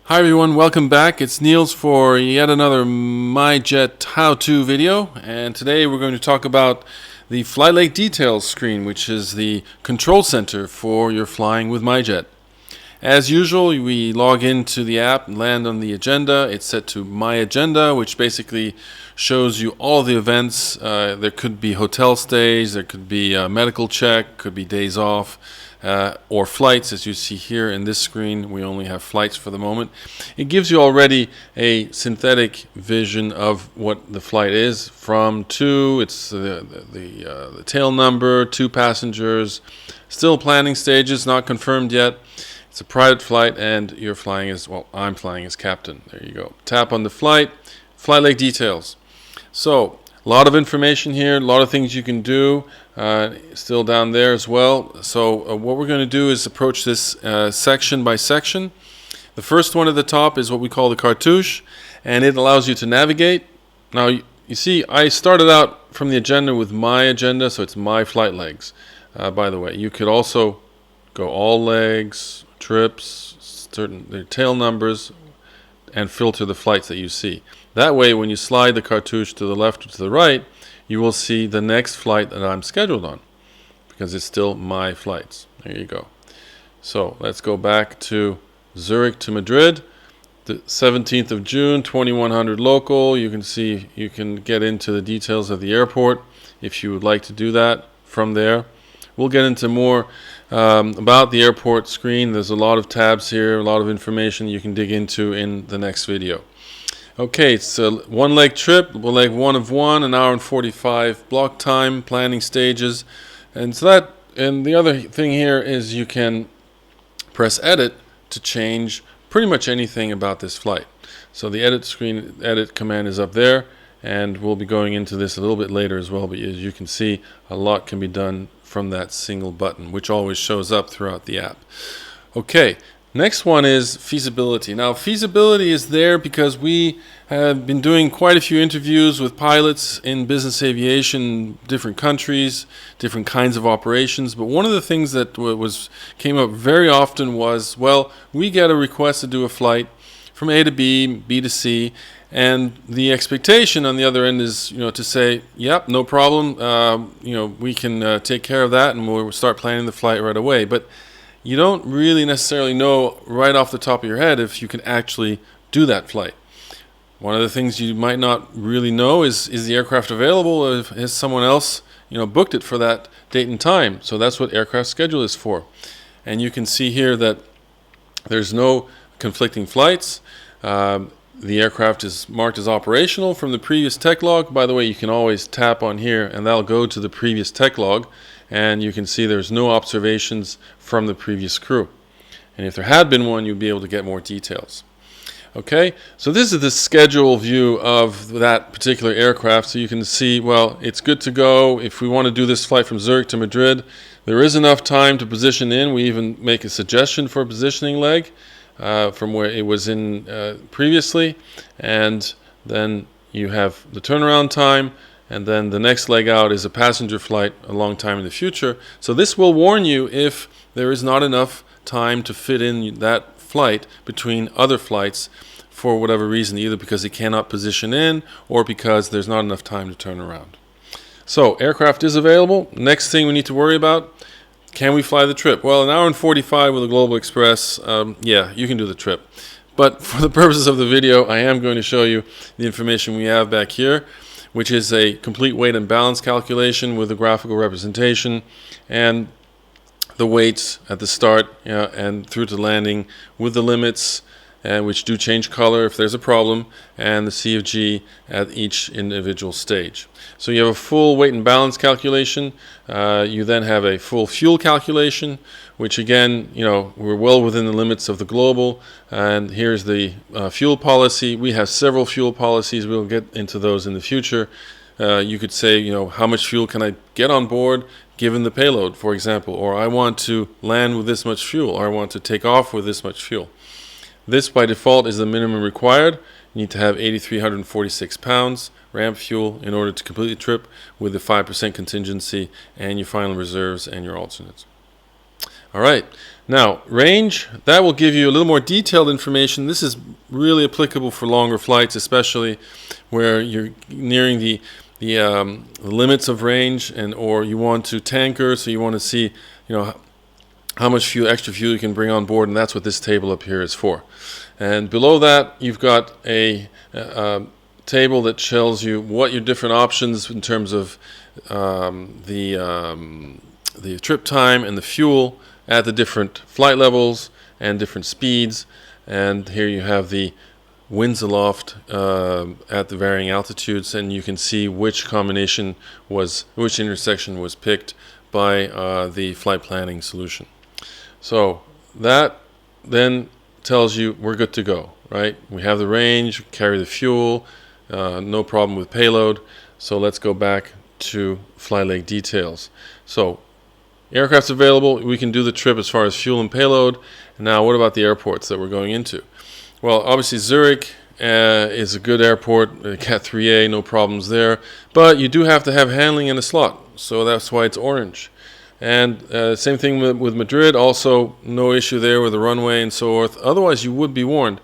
Hi everyone, welcome back. It's Niels for yet another MyJet how-to video, and today we're going to talk about the Flight Lake Details screen, which is the control center for your flying with MyJet. As usual, we log into the app and land on the agenda. It's set to My Agenda, which basically shows you all the events. There could be hotel stays, there could be a medical check, could be days off, or flights. As you see here in this screen, we only have flights for the moment. It gives you already a synthetic vision of what the flight is. From to, it's the tail number, 2 passengers, still planning stages, not confirmed yet. It's a private flight, and you're flying as, well, I'm flying as captain. There you go. Tap on the flight Lake Details. So, a lot of information here, a lot of things you can do, still down there as well. So what we're going to do is approach this section by section. The first one at the top is what we call the cartouche, and it allows you to navigate. Now, you see, I started out from the agenda with My Agenda, so it's My Flight Legs. By the way, you could also go all legs, trips, certain tail numbers, and filter the flights that you see. That way, when you slide the cartouche to the left or to the right, you will see the next flight that I'm scheduled on, because it's still my flights. There you go. So let's go back to Zurich to Madrid, the 17th of June, 2100 local. You can see, you can get into the details of the airport if you would like to do that from there. We'll get into more about the airport screen. There's a lot of tabs here, a lot of information you can dig into in the next video. Okay, it's a one-leg trip, leg 1 of 1, an hour and 45 block time, planning stages. And so that, and the other thing here is you can press edit to change pretty much anything about this flight. So the edit command is up there, and we'll be going into this a little bit later as well, but as you can see, a lot can be done from that single button, which always shows up throughout the app. Okay, next one is feasibility. Now, feasibility is there because we have been doing quite a few interviews with pilots in business aviation, different countries, different kinds of operations. But one of the things that came up very often was, well, we get a request to do a flight from A to B, B to C, and the expectation on the other end is, to say, yep, no problem, we can take care of that, and we'll start planning the flight right away. But you don't really necessarily know right off the top of your head if you can actually do that flight. One of the things you might not really know is the aircraft available, or has someone else booked it for that date and time. So that's what aircraft schedule is for. And you can see here that there's no conflicting flights. The aircraft is marked as operational from the previous tech log. By the way, you can always tap on here and that'll go to the previous tech log, and you can see there's no observations from the previous crew. And if there had been one, you'd be able to get more details. Okay, so this is the schedule view of that particular aircraft, so you can see, well, it's good to go. If we want to do this flight from Zurich to Madrid, there is enough time to position in. We even make a suggestion for a positioning leg from where it was in previously, and then you have the turnaround time, and then the next leg out is a passenger flight a long time in the future. So this will warn you if there is not enough time to fit in that flight between other flights for whatever reason, either because it cannot position in or because there's not enough time to turn around. So aircraft is available. Next thing we need to worry about, can we fly the trip? Well, an hour and 45 with a Global Express, yeah, you can do the trip. But for the purposes of the video, I am going to show you the information we have back here, which is a complete weight and balance calculation with a graphical representation, and the weights at the start and through to landing with the limits, which do change color if there's a problem, and the C of G at each individual stage. So you have a full weight and balance calculation. You then have a full fuel calculation, which again, we're well within the limits of the global. And here's the fuel policy. We have several fuel policies. We'll get into those in the future. You could say, how much fuel can I get on board given the payload, for example, or I want to land with this much fuel, or I want to take off with this much fuel. This by default is the minimum required. You need to have 8,346 pounds ramp fuel in order to complete the trip with the 5% contingency and your final reserves and your alternates. All right. Now, range, that will give you a little more detailed information. This is really applicable for longer flights, especially where you're nearing the limits of range, and or you want to tanker, so you want to see, how much extra fuel you can bring on board, and that's what this table up here is for. And below that, you've got a table that tells you what your different options in terms of the trip time and the fuel at the different flight levels and different speeds. And here you have the winds aloft at the varying altitudes, and you can see which intersection was picked by the flight planning solution. So that then tells you we're good to go, right? We have the range, carry the fuel, no problem with payload. So let's go back to flight leg details. So aircraft's available, we can do the trip as far as fuel and payload. Now what about the airports that we're going into? Well, obviously Zurich is a good airport, Cat 3A, no problems there. But you do have to have handling in a slot, so that's why it's orange. And same thing with Madrid, also no issue there with the runway and so forth. Otherwise, you would be warned.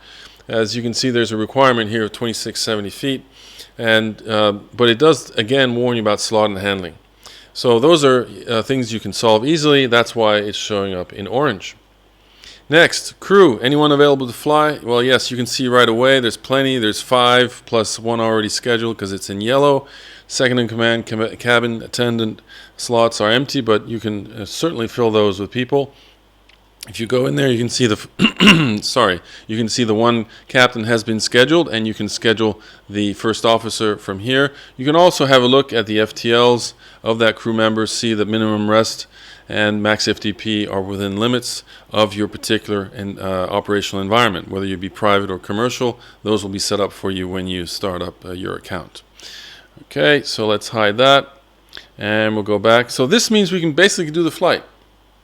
As you can see, there's a requirement here of 2670 feet. And but it does, again, warn you about slot and handling. So those are things you can solve easily. That's why it's showing up in orange. Next, crew. Anyone available to fly? Well, yes, you can see right away. There's plenty. There's 5 plus 1 already scheduled because it's in yellow. Second in command, cabin attendant slots are empty, but you can certainly fill those with people. If you go in there, you can see you can see the one captain has been scheduled, and you can schedule the first officer from here. You can also have a look at the FTLs of that crew member, see that minimum rest and max FTP are within limits of your particular operational environment, whether you be private or commercial. Those will be set up for you when you start up your account. Okay, so let's hide that, and we'll go back. So this means we can basically do the flight.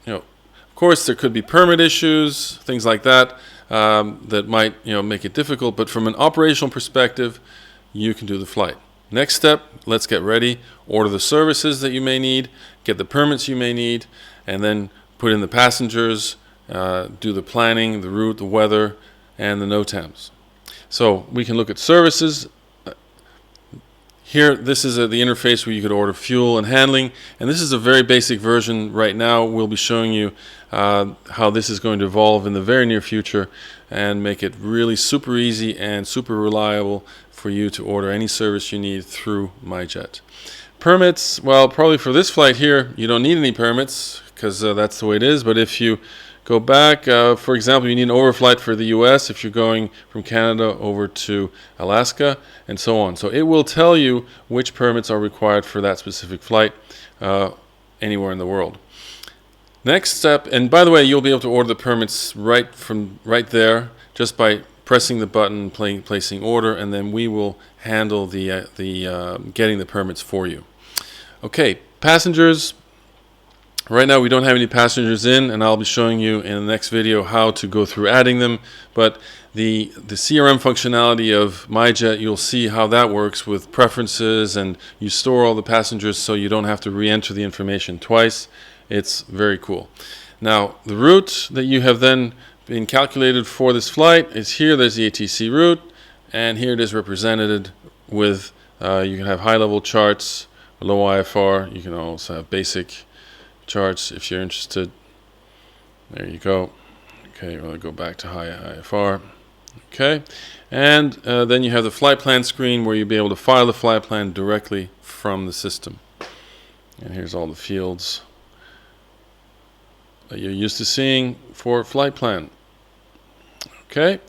Of course, there could be permit issues, things like that, that might make it difficult. But from an operational perspective, you can do the flight. Next step, let's get ready. Order the services that you may need, get the permits you may need, and then put in the passengers, do the planning, the route, the weather, and the NOTAMs. So we can look at services. Here, this is the interface where you could order fuel and handling, and this is a very basic version right now. We'll be showing you how this is going to evolve in the very near future and make it really super easy and super reliable for you to order any service you need through MyJet. Permits, well, probably for this flight here, you don't need any permits because that's the way it is, but if you go back, for example, you need an overflight for the US if you're going from Canada over to Alaska, and so on. So it will tell you which permits are required for that specific flight anywhere in the world. Next step, and by the way, you'll be able to order the permits right there just by pressing the button, placing order, and then we will handle the getting the permits for you. Okay, passengers. Right now we don't have any passengers in, and I'll be showing you in the next video how to go through adding them. But the CRM functionality of MyJet, you'll see how that works with preferences, and you store all the passengers so you don't have to re-enter the information twice. It's very cool. Now, the route that you have then been calculated for this flight is here. There's the ATC route, and here it is represented with, you can have high-level charts, low IFR. You can also have basic charts if you're interested. There you go. Okay, we'll go back to high IFR. Okay, and then you have the flight plan screen where you'll be able to file the flight plan directly from the system. And here's all the fields that you're used to seeing for flight plan. Okay,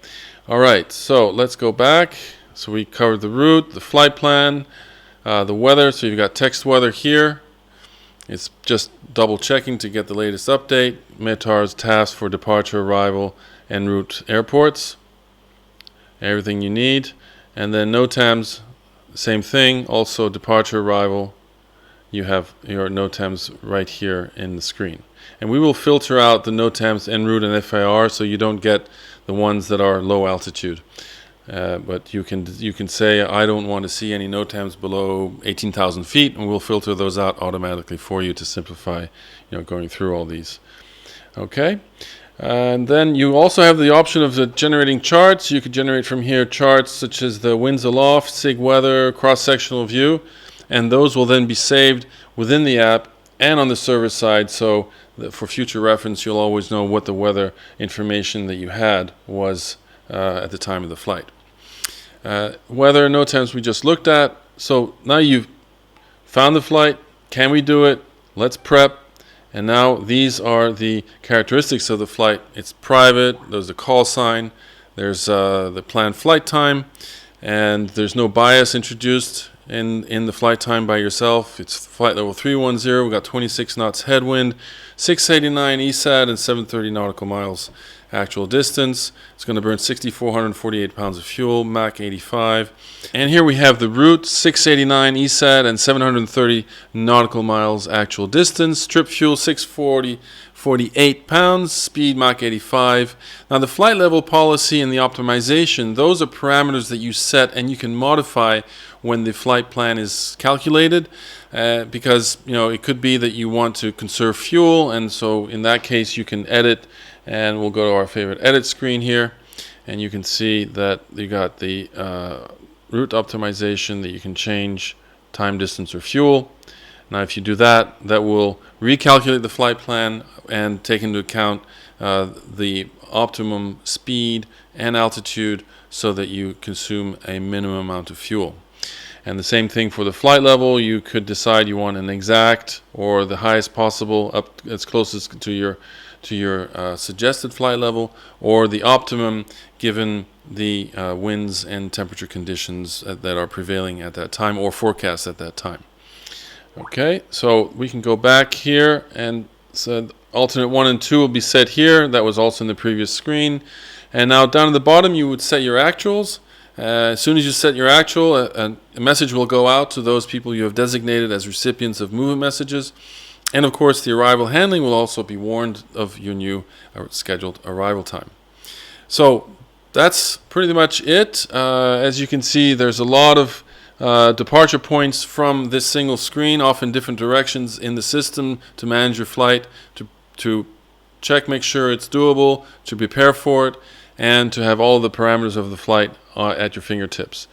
all right, so let's go back. So we covered the route, the flight plan, the weather. So you've got text weather here. It's just double checking to get the latest update. METAR's task for departure, arrival, en route airports. Everything you need. And then NOTAMs, same thing. Also departure, arrival. You have your NOTAMs right here in the screen. And we will filter out the NOTAMs en route and FAR so you don't get the ones that are low altitude. But you can say I don't want to see any NOTAMs below 18,000 feet, and we'll filter those out automatically for you to simplify, going through all these. Okay. And then you also have the option of generating charts. You could generate from here charts such as the winds aloft, SIG weather, cross-sectional view, and those will then be saved within the app and on the server side, so that for future reference you'll always know what the weather information that you had was at the time of the flight. Weather, no temps we just looked at. So now you've found the flight. Can we do it? Let's prep. And now these are the characteristics of the flight. It's private, there's a call sign, there's the planned flight time, and there's no bias introduced in the flight time by yourself. It's flight level 310, we've got 26 knots headwind, 689 ESAD, and 730 nautical miles actual distance. It's going to burn 6,448 pounds of fuel, Mach 85. And here we have the route, 689 ESAD and 730 nautical miles actual distance. Trip fuel, 648 pounds, speed Mach 85. Now the flight level policy and the optimization, those are parameters that you set and you can modify when the flight plan is calculated, because it could be that you want to conserve fuel, and so in that case you can edit. And we'll go to our favorite edit screen here, and you can see that you got the route optimization that you can change time, distance, or fuel. Now if you do that, that will recalculate the flight plan and take into account the optimum speed and altitude so that you consume a minimum amount of fuel. And the same thing for the flight level. You could decide you want an exact or the highest possible, up as closest to your suggested flight level, or the optimum given the winds and temperature conditions that are prevailing at that time or forecast at that time. Okay, so we can go back here, and so alternate 1 and 2 will be set here. That was also in the previous screen. And now down at the bottom you would set your actuals. As soon as you set your actual, a message will go out to those people you have designated as recipients of movement messages. And of course, the arrival handling will also be warned of your new scheduled arrival time. So that's pretty much it. As you can see, there's a lot of departure points from this single screen, off in different directions in the system to manage your flight, to check, make sure it's doable, to prepare for it, and to have all the parameters of the flight at your fingertips.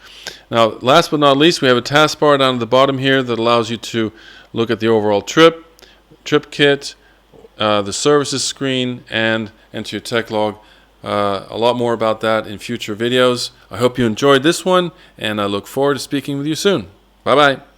Now, last but not least, we have a taskbar down at the bottom here that allows you to look at the overall trip kit, the services screen, and enter your tech log. A lot more about that in future videos. I hope you enjoyed this one, and I look forward to speaking with you soon. Bye-bye.